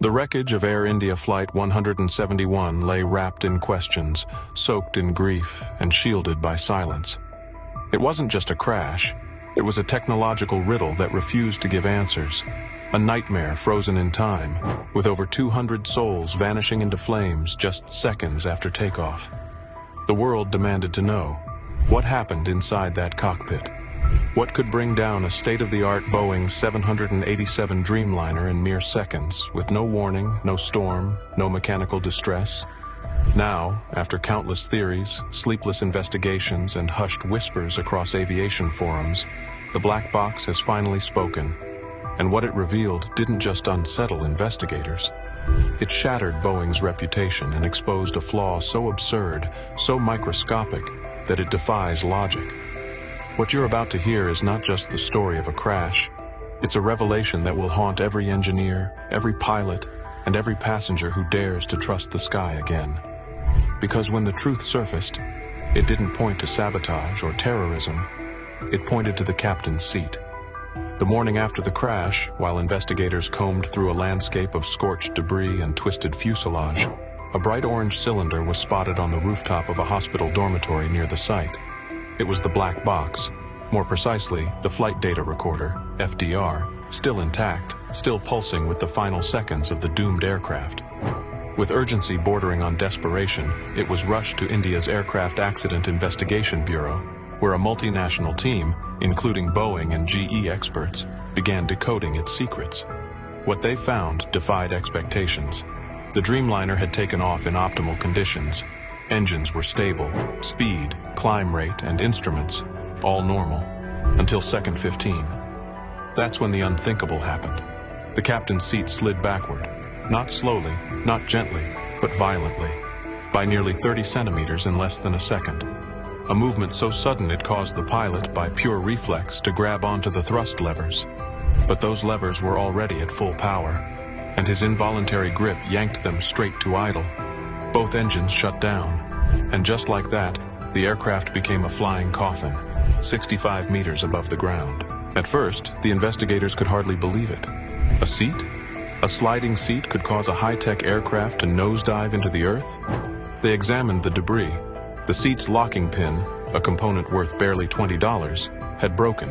The wreckage of Air India Flight 171 lay wrapped in questions, soaked in grief, and shielded by silence. It wasn't just a crash. It was a technological riddle that refused to give answers. A nightmare frozen in time, with over 200 souls vanishing into flames just seconds after takeoff. The world demanded to know, what happened inside that cockpit? What could bring down a state-of-the-art Boeing 787 Dreamliner in mere seconds, with no warning, no storm, no mechanical distress? Now, after countless theories, sleepless investigations, and hushed whispers across aviation forums, the black box has finally spoken. And what it revealed didn't just unsettle investigators. It shattered Boeing's reputation and exposed a flaw so absurd, so microscopic, that it defies logic. What you're about to hear is not just the story of a crash. It's a revelation that will haunt every engineer, every pilot, and every passenger who dares to trust the sky again. Because when the truth surfaced, it didn't point to sabotage or terrorism. It pointed to the captain's seat. The morning after the crash, while investigators combed through a landscape of scorched debris and twisted fuselage, a bright orange cylinder was spotted on the rooftop of a hospital dormitory near the site. It was the black box, more precisely, the flight data recorder, FDR, still intact, still pulsing with the final seconds of the doomed aircraft. With urgency bordering on desperation, it was rushed to India's Aircraft Accident Investigation Bureau, where a multinational team, including Boeing and GE experts, began decoding its secrets. What they found defied expectations. The Dreamliner had taken off in optimal conditions. Engines were stable, speed, climb rate, and instruments, all normal, until second 15. That's when the unthinkable happened. The captain's seat slid backward, not slowly, not gently, but violently, by nearly 30 centimeters in less than a second. A movement so sudden it caused the pilot, by pure reflex, to grab onto the thrust levers. But those levers were already at full power, and his involuntary grip yanked them straight to idle. Both engines shut down, and just like that, the aircraft became a flying coffin, 65 meters above the ground. At first, the investigators could hardly believe it. A seat? A sliding seat could cause a high-tech aircraft to nosedive into the earth? They examined the debris. The seat's locking pin, a component worth barely $20, had broken.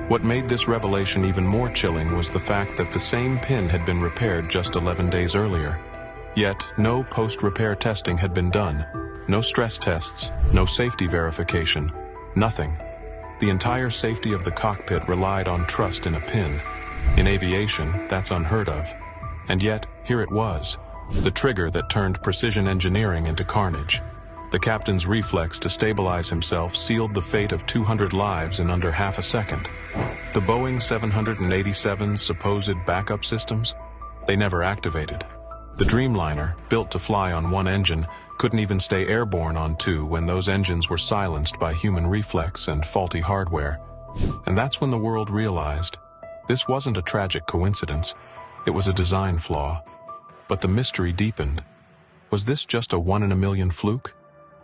What made this revelation even more chilling was the fact that the same pin had been repaired just 11 days earlier. Yet, no post-repair testing had been done. No stress tests, no safety verification, nothing. The entire safety of the cockpit relied on trust in a pin. In aviation, that's unheard of. And yet, here it was, the trigger that turned precision engineering into carnage. The captain's reflex to stabilize himself sealed the fate of 200 lives in under half a second. The Boeing 787's supposed backup systems? They never activated. The Dreamliner, built to fly on one engine, couldn't even stay airborne on two when those engines were silenced by human reflex and faulty hardware. And that's when the world realized this wasn't a tragic coincidence. It was a design flaw. But the mystery deepened. Was this just a one-in-a-million fluke?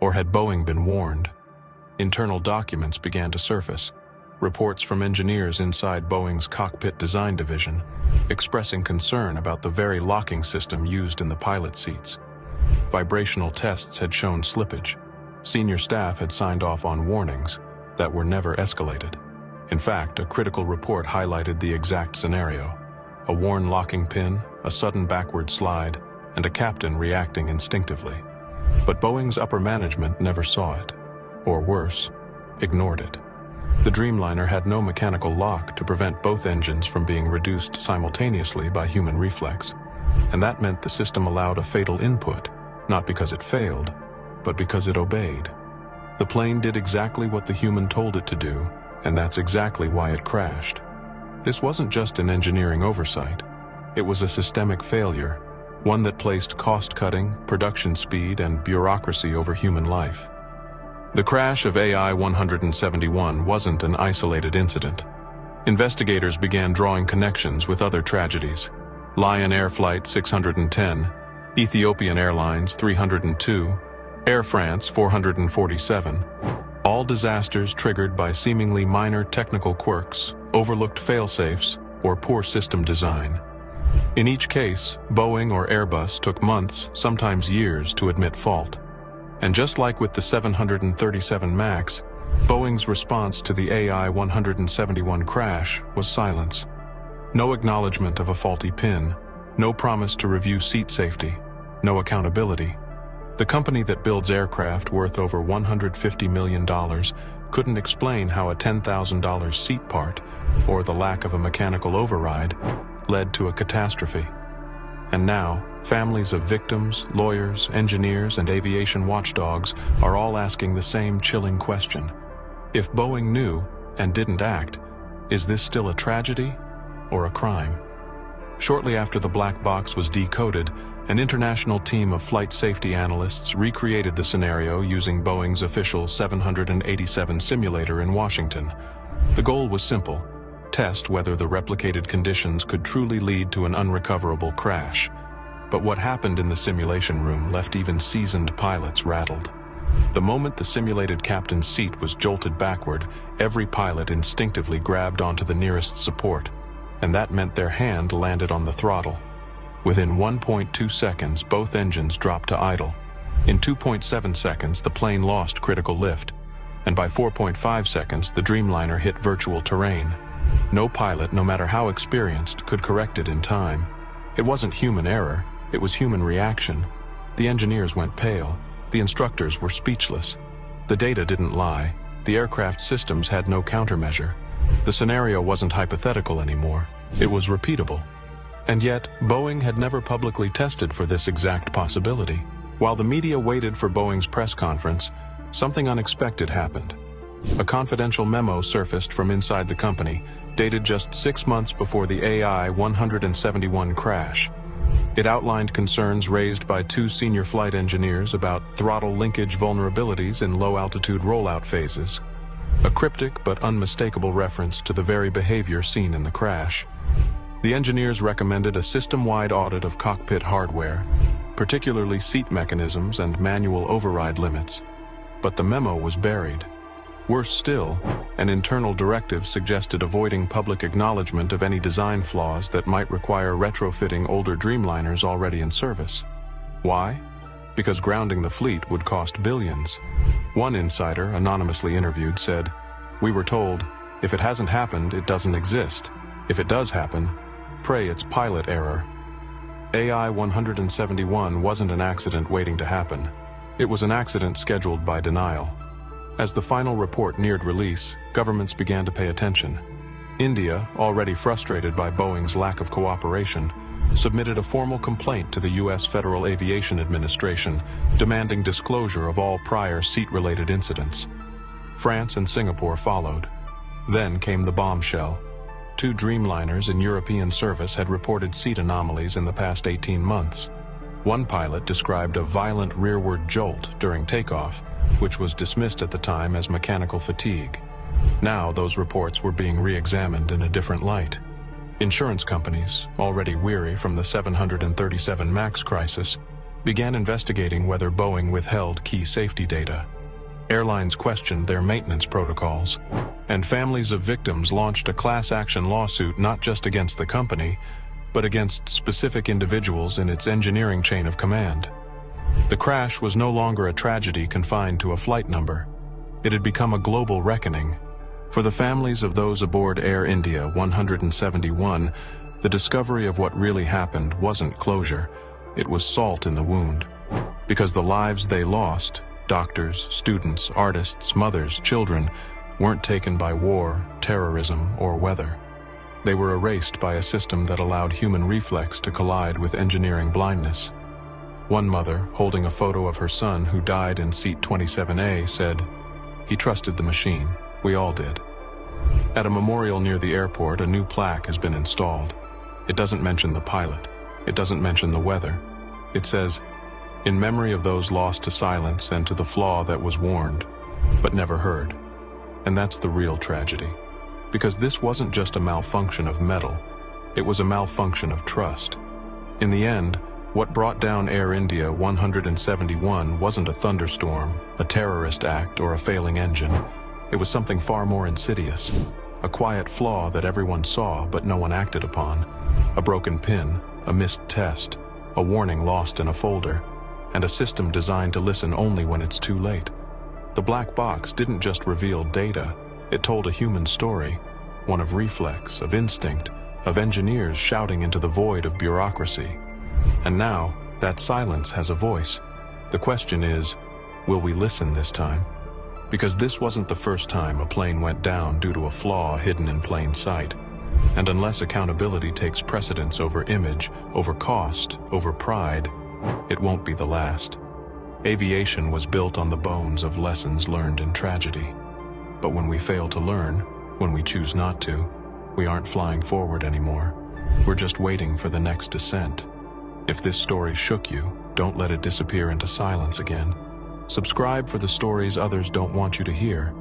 Or had Boeing been warned? Internal documents began to surface. Reports from engineers inside Boeing's cockpit design division, expressing concern about the very locking system used in the pilot seats. Vibrational tests had shown slippage. Senior staff had signed off on warnings that were never escalated. In fact, a critical report highlighted the exact scenario: a worn locking pin, a sudden backward slide, and a captain reacting instinctively. But Boeing's upper management never saw it, or worse, ignored it. The Dreamliner had no mechanical lock to prevent both engines from being reduced simultaneously by human reflex, and that meant the system allowed a fatal input, not because it failed, but because it obeyed. The plane did exactly what the human told it to do, and that's exactly why it crashed. This wasn't just an engineering oversight. It was a systemic failure, one that placed cost-cutting, production speed, and bureaucracy over human life. The crash of AI 171 wasn't an isolated incident. Investigators began drawing connections with other tragedies: Lion Air Flight 610, Ethiopian Airlines 302, Air France 447, all disasters triggered by seemingly minor technical quirks, overlooked fail-safes, or poor system design. In each case, Boeing or Airbus took months, sometimes years, to admit fault. And just like with the 737 MAX, Boeing's response to the AI-171 crash was silence. No acknowledgement of a faulty pin, no promise to review seat safety, no accountability. The company that builds aircraft worth over $150 million couldn't explain how a $10,000 seat part, or the lack of a mechanical override, led to a catastrophe. And now, families of victims, lawyers, engineers, and aviation watchdogs are all asking the same chilling question. If Boeing knew and didn't act, is this still a tragedy or a crime? Shortly after the black box was decoded, an international team of flight safety analysts recreated the scenario using Boeing's official 787 simulator in Washington. The goal was simple: test whether the replicated conditions could truly lead to an unrecoverable crash. But what happened in the simulation room left even seasoned pilots rattled. The moment the simulated captain's seat was jolted backward, every pilot instinctively grabbed onto the nearest support, and that meant their hand landed on the throttle. Within 1.2 seconds, both engines dropped to idle. In 2.7 seconds, the plane lost critical lift, and by 4.5 seconds, the Dreamliner hit virtual terrain. No pilot, no matter how experienced, could correct it in time. It wasn't human error, it was human reaction. The engineers went pale. The instructors were speechless. The data didn't lie. The aircraft systems had no countermeasure. The scenario wasn't hypothetical anymore. It was repeatable. And yet, Boeing had never publicly tested for this exact possibility. While the media waited for Boeing's press conference, something unexpected happened. A confidential memo surfaced from inside the company, dated just 6 months before the AI-171 crash. It outlined concerns raised by 2 senior flight engineers about throttle linkage vulnerabilities in low-altitude rollout phases. A cryptic but unmistakable reference to the very behavior seen in the crash. The engineers recommended a system-wide audit of cockpit hardware, particularly seat mechanisms and manual override limits. But the memo was buried. Worse still, an internal directive suggested avoiding public acknowledgement of any design flaws that might require retrofitting older Dreamliners already in service. Why? Because grounding the fleet would cost billions. One insider, anonymously interviewed, said, "We were told, if it hasn't happened, it doesn't exist. If it does happen, pray it's pilot error." AI-171 wasn't an accident waiting to happen. It was an accident scheduled by denial. As the final report neared release, governments began to pay attention. India, already frustrated by Boeing's lack of cooperation, submitted a formal complaint to the U.S. Federal Aviation Administration, demanding disclosure of all prior seat-related incidents. France and Singapore followed. Then came the bombshell. 2 Dreamliners in European service had reported seat anomalies in the past 18 months. One pilot described a violent rearward jolt during takeoff, which was dismissed at the time as mechanical fatigue. Now those reports were being re-examined in a different light. Insurance companies, already weary from the 737 MAX crisis, began investigating whether Boeing withheld key safety data. Airlines questioned their maintenance protocols, and families of victims launched a class action lawsuit not just against the company, but against specific individuals in its engineering chain of command. The crash was no longer a tragedy confined to a flight number. It had become a global reckoning. For the families of those aboard Air India 171, the discovery of what really happened wasn't closure, it was salt in the wound. Because the lives they lost, doctors, students, artists, mothers, children, weren't taken by war, terrorism, or weather. They were erased by a system that allowed human reflex to collide with engineering blindness. One mother, holding a photo of her son who died in seat 27A, said, "He trusted the machine. We all did." At a memorial near the airport, a new plaque has been installed. It doesn't mention the pilot. It doesn't mention the weather. It says, "In memory of those lost to silence and to the flaw that was warned, but never heard." And that's the real tragedy. Because this wasn't just a malfunction of metal. It was a malfunction of trust. In the end, what brought down Air India 171 wasn't a thunderstorm, a terrorist act, or a failing engine. It was something far more insidious. A quiet flaw that everyone saw but no one acted upon. A broken pin, a missed test, a warning lost in a folder, and a system designed to listen only when it's too late. The black box didn't just reveal data, it told a human story, one of reflex, of instinct, of engineers shouting into the void of bureaucracy. And now, that silence has a voice. The question is, will we listen this time? Because this wasn't the first time a plane went down due to a flaw hidden in plain sight. And unless accountability takes precedence over image, over cost, over pride, it won't be the last. Aviation was built on the bones of lessons learned in tragedy. But when we fail to learn, when we choose not to, we aren't flying forward anymore. We're just waiting for the next descent. If this story shook you, don't let it disappear into silence again. Subscribe for the stories others don't want you to hear.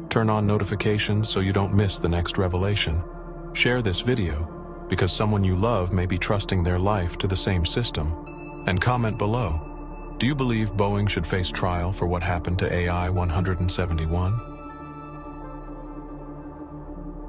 Turn on notifications so you don't miss the next revelation. Share this video, because someone you love may be trusting their life to the same system. And comment below. Do you believe Boeing should face trial for what happened to AI 171?